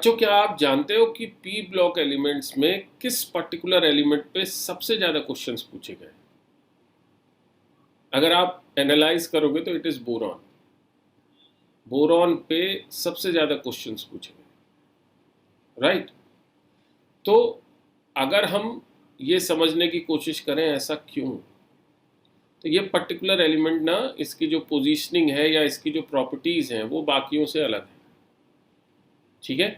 बच्चों, क्या आप जानते हो कि पी ब्लॉक एलिमेंट्स में किस पर्टिकुलर एलिमेंट पे सबसे ज्यादा क्वेश्चंस पूछे गए? अगर आप एनालाइज करोगे तो इट इज बोरॉन। बोरॉन पे सबसे ज्यादा क्वेश्चंस पूछे गए, राइट? तो अगर हम ये समझने की कोशिश करें ऐसा क्यों, तो ये पर्टिकुलर एलिमेंट ना, इसकी जो पोजीशनिंग है या इसकी जो प्रॉपर्टीज हैं वो बाकियों से अलग है। ठीक है,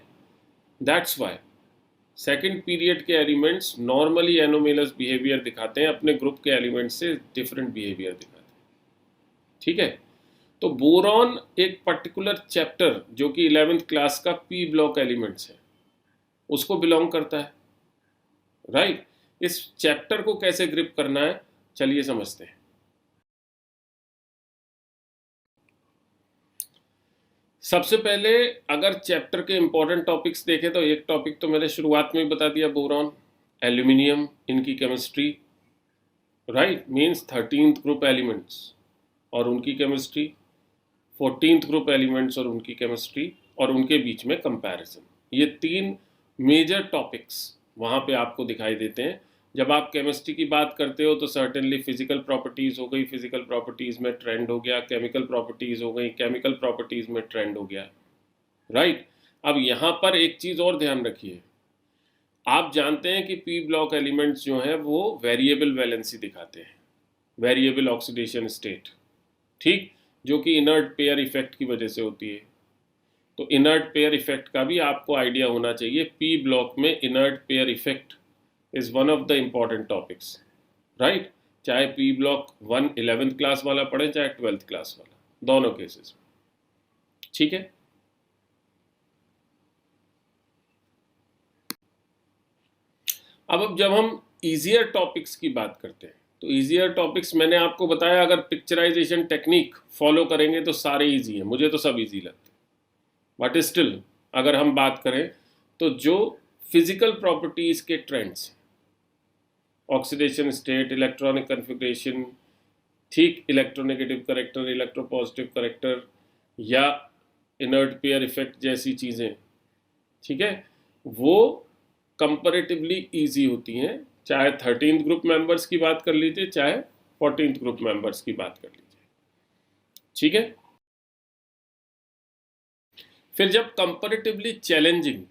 दैट्स वाई सेकंड पीरियड के एलिमेंट्स नॉर्मली एनोमेलस बिहेवियर दिखाते हैं, अपने ग्रुप के एलिमेंट्स से डिफरेंट बिहेवियर दिखाते हैं। ठीक है, तो बोरॉन एक पर्टिकुलर चैप्टर जो कि 11th क्लास का पी ब्लॉक एलिमेंट्स है उसको बिलोंग करता है, राइट? इस चैप्टर को कैसे ग्रिप करना है, चलिए समझते हैं। सबसे पहले अगर चैप्टर के इंपॉर्टेंट टॉपिक्स देखें तो एक टॉपिक तो मैंने शुरुआत में ही बता दिया, बोरॉन, एल्यूमिनियम, इनकी chemistry, right? Means 13th group elements और उनकी केमिस्ट्री, 14th ग्रुप एलिमेंट्स और उनकी केमिस्ट्री, और उनके बीच में कंपैरिजन। ये तीन मेजर टॉपिक्स वहाँ पे आपको दिखाई देते हैं। जब आप केमिस्ट्री की बात करते हो तो सर्टेनली फिजिकल प्रॉपर्टीज़ हो गई, फिजिकल प्रॉपर्टीज़ में ट्रेंड हो गया, केमिकल प्रॉपर्टीज़ हो गई, केमिकल प्रॉपर्टीज़ में ट्रेंड हो गया, राइट? अब यहाँ पर एक चीज़ और ध्यान रखिए, आप जानते हैं कि पी ब्लॉक एलिमेंट्स जो हैं वो वेरिएबल वैलेंसी दिखाते हैं, वेरिएबल ऑक्सीडेशन स्टेट, ठीक, जो कि इनर्ट पेयर इफेक्ट की वजह से होती है। तो इनर्ट पेयर इफेक्ट का भी आपको आइडिया होना चाहिए। पी ब्लॉक में inert pair effect is one of the important topics, right? चाहे पी ब्लॉक 11th क्लास वाला पढ़े चाहे 12th क्लास वाला, दोनों केसेस में। ठीक है, अब जब हम इजियर टॉपिक्स की बात करते हैं तो इजियर टॉपिक्स मैंने आपको बताया, अगर पिक्चराइजेशन टेक्निक फॉलो करेंगे तो सारे इजी हैं, मुझे तो सब इजी लगते हैं। बट स्टिल अगर हम बात करें तो जो फिजिकल प्रॉपर्टीज के trends, oxidation state, electronic configuration, ठीक, इलेक्ट्रोनेगेटिव करेक्टर, इलेक्ट्रोपॉजिटिव करेक्टर या इनर्ट पेयर इफेक्ट जैसी चीज़ें, ठीक है, वो कंपैरेटिवली इजी होती हैं। चाहे 13th ग्रुप मेंबर्स की बात कर लीजिए चाहे 14th ग्रुप मेंबर्स की बात कर लीजिए। ठीक है, फिर जब कंपैरेटिवली चैलेंजिंग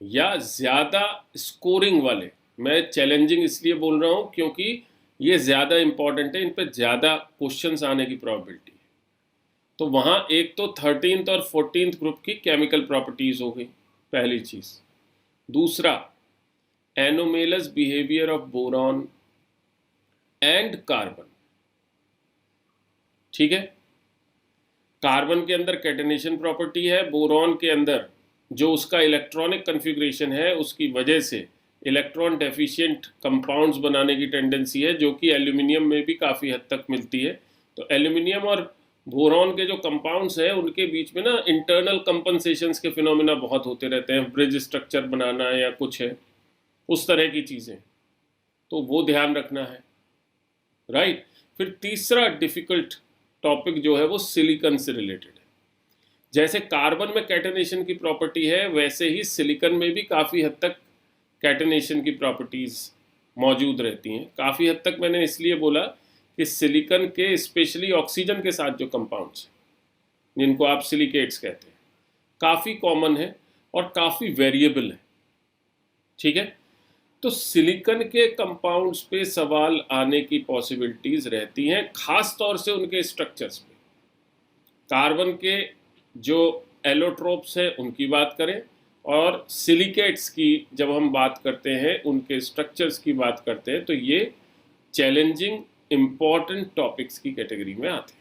या ज़्यादा स्कोरिंग वाले, मैं चैलेंजिंग इसलिए बोल रहा हूँ क्योंकि ये ज़्यादा इंपॉर्टेंट है, इन पर ज़्यादा क्वेश्चंस आने की प्रोबेबिलिटी है। तो वहाँ एक तो 13th और 14th ग्रुप की केमिकल प्रॉपर्टीज़ हो गई, पहली चीज़। दूसरा, anomalous behaviour of boron and carbon. ठीक है, कार्बन के अंदर कैटेनेशन प्रॉपर्टी है, बोरॉन के अंदर जो उसका इलेक्ट्रॉनिक कन्फिग्रेशन है उसकी वजह से इलेक्ट्रॉन डेफिशिएंट कंपाउंड्स बनाने की टेंडेंसी है, जो कि एल्यूमिनियम में भी काफ़ी हद तक मिलती है। तो एल्यूमिनियम और बोरॉन के जो कंपाउंड्स हैं उनके बीच में ना इंटरनल कंपनसेशंस के फिनोमिना बहुत होते रहते हैं, ब्रिज स्ट्रक्चर बनाना या कुछ है उस तरह की चीज़ें, तो वो ध्यान रखना है, राइट? फिर तीसरा डिफिकल्ट टॉपिक जो है वो सिलिकॉन से रिलेटेड है। जैसे कार्बन में कैटेनेशन की प्रॉपर्टी है वैसे ही सिलिकॉन में भी काफ़ी हद तक कैटेनेशन की प्रॉपर्टीज़ मौजूद रहती हैं। काफ़ी हद तक मैंने इसलिए बोला कि सिलिकॉन के स्पेशली ऑक्सीजन के साथ जो कंपाउंड्स जिनको आप सिलिकेट्स कहते हैं काफ़ी कॉमन है और काफ़ी वेरिएबल है। ठीक है, तो सिलिकॉन के कंपाउंड्स पे सवाल आने की पॉसिबिलिटीज़ रहती हैं, खास तौर से उनके स्ट्रक्चर्स पे। कार्बन के जो एलोट्रोप्स हैं उनकी बात करें और सिलिकेट्स की जब हम बात करते हैं, उनके स्ट्रक्चर्स की बात करते हैं, तो ये चैलेंजिंग इंपॉर्टेंट टॉपिक्स की कैटेगरी में आते हैं।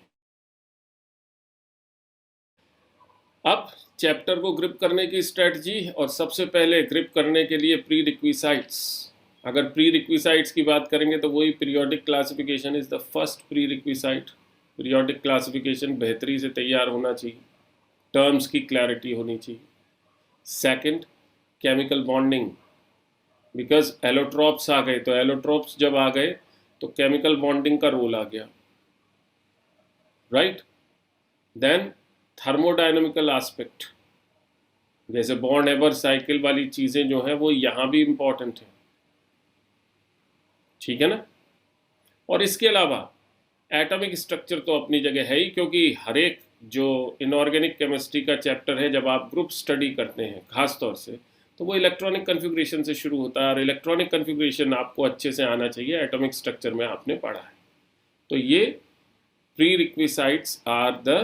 अब चैप्टर को ग्रिप करने की स्ट्रेटजी, और सबसे पहले ग्रिप करने के लिए प्री रिक्विसाइट्स। अगर प्री रिक्विसाइट्स की बात करेंगे तो वही periodic classification is the first pre requisite. Periodic classification बेहतरी से तैयार होना चाहिए, टर्म्स की क्लैरिटी होनी चाहिए। Second, chemical bonding, because allotropes आ गए, तो एलोट्रॉप्स जब आ गए तो केमिकल बॉन्डिंग का रोल आ गया, राइट? देन थर्मोडायनेमिकल एस्पेक्ट, जैसे बॉर्न एबर साइकिल वाली चीज़ें जो हैं वो यहाँ भी इम्पॉर्टेंट है, ठीक है ना। और इसके अलावा एटॉमिक स्ट्रक्चर तो अपनी जगह है ही, क्योंकि हर एक जो इनऑर्गेनिक केमिस्ट्री का चैप्टर है जब आप ग्रुप स्टडी करते हैं खास तौर से, तो वो इलेक्ट्रॉनिक कन्फिग्रेशन से शुरू होता है, और इलेक्ट्रॉनिक कन्फिग्रेशन आपको अच्छे से आना चाहिए, एटॉमिक स्ट्रक्चर में आपने पढ़ा है। तो ये prerequisites are the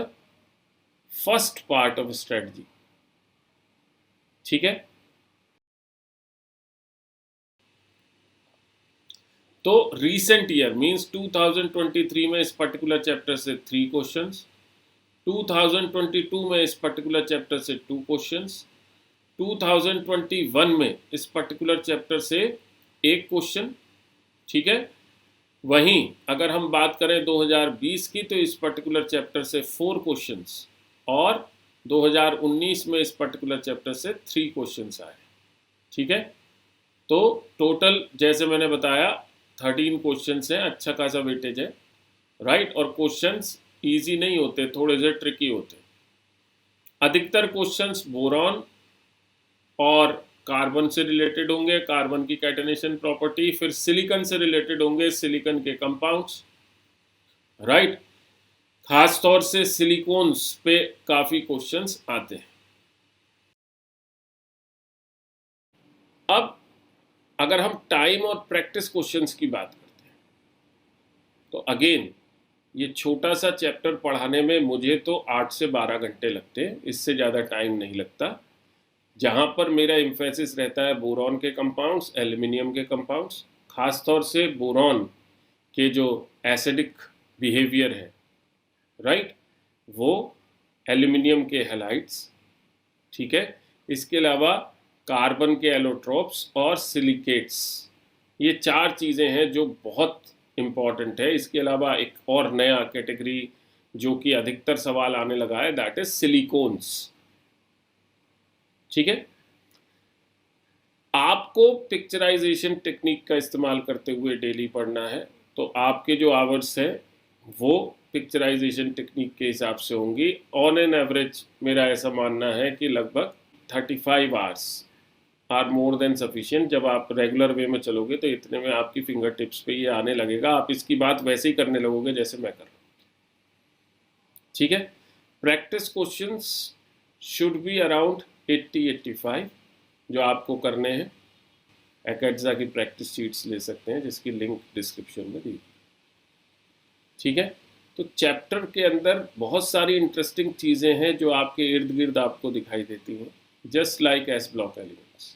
first part of strategy, ठीक है। तो रीसेंट ईयर मींस 2023 में इस पर्टिकुलर चैप्टर से 3 क्वेश्चंस, 2022 में इस पर्टिकुलर चैप्टर से 2 क्वेश्चंस, 2021 में इस पर्टिकुलर चैप्टर से 1 क्वेश्चन, ठीक है। वहीं अगर हम बात करें 2020 की, तो इस पर्टिकुलर चैप्टर से 4 क्वेश्चंस, और 2019 में इस पर्टिकुलर चैप्टर से 3 क्वेश्चंस आए, ठीक है। तो टोटल जैसे मैंने बताया 13 क्वेश्चंस हैं, अच्छा खासा वेटेज है, राइट। और क्वेश्चंस इजी नहीं होते, थोड़े से ट्रिकी होते। अधिकतर क्वेश्चंस बोरॉन और कार्बन से रिलेटेड होंगे, कार्बन की कैटेनेशन प्रॉपर्टी, फिर सिलिकॉन से रिलेटेड होंगे, सिलिकॉन के कंपाउंड्स, राइट। खास तौर से सिलिकॉन्स पे काफी क्वेश्चंस आते हैं। अब अगर हम टाइम और प्रैक्टिस क्वेश्चंस की बात करते हैं, तो अगेन ये छोटा सा चैप्टर पढ़ाने में मुझे तो 8 से 12 घंटे लगते हैं, इससे ज़्यादा टाइम नहीं लगता। जहाँ पर मेरा एम्फेसिस रहता है बोरॉन के कंपाउंड्स, एल्युमिनियम के कंपाउंड्स, खास तौर से बोरॉन के जो एसिडिक बिहेवियर है, राइट, वो एल्युमिनियम के हैलाइड्स, ठीक है। इसके अलावा कार्बन के एलोट्रोप्स और सिलिकेट्स, ये 4 चीज़ें हैं जो बहुत इम्पॉर्टेंट है। इसके अलावा एक और नया कैटेगरी जो कि अधिकतर सवाल आने लगा है, दैट इज सिलिकॉन्स, ठीक है। आपको पिक्चराइजेशन टेक्निक का इस्तेमाल करते हुए डेली पढ़ना है, तो आपके जो आवर्स हैं वो पिक्चराइजेशन टेक्निक के हिसाब से होंगी। ऑन एन एवरेज मेरा ऐसा मानना है कि लगभग 35 hours are more than sufficient. जब आप रेगुलर वे में चलोगे तो इतने में आपकी फिंगर टिप्स पे ये आने लगेगा, आप इसकी बात वैसे ही करने लगोगे जैसे मैं कर रहा हूँ, ठीक है। Practice questions should be around 80-85 जो आपको करने हैं। एकेडजा की प्रैक्टिस शीट्स ले सकते हैं जिसकी लिंक डिस्क्रिप्शन में दी, ठीक है। तो चैप्टर के अंदर बहुत सारी इंटरेस्टिंग चीज़ें हैं जो आपके इर्द गिर्द आपको दिखाई देती हैं, just like S block elements.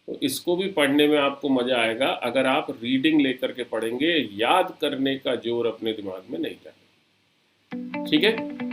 तो इसको भी पढ़ने में आपको मज़ा आएगा अगर आप रीडिंग लेकर के पढ़ेंगे, याद करने का जोर अपने दिमाग में नहीं जाएगा, ठीक है।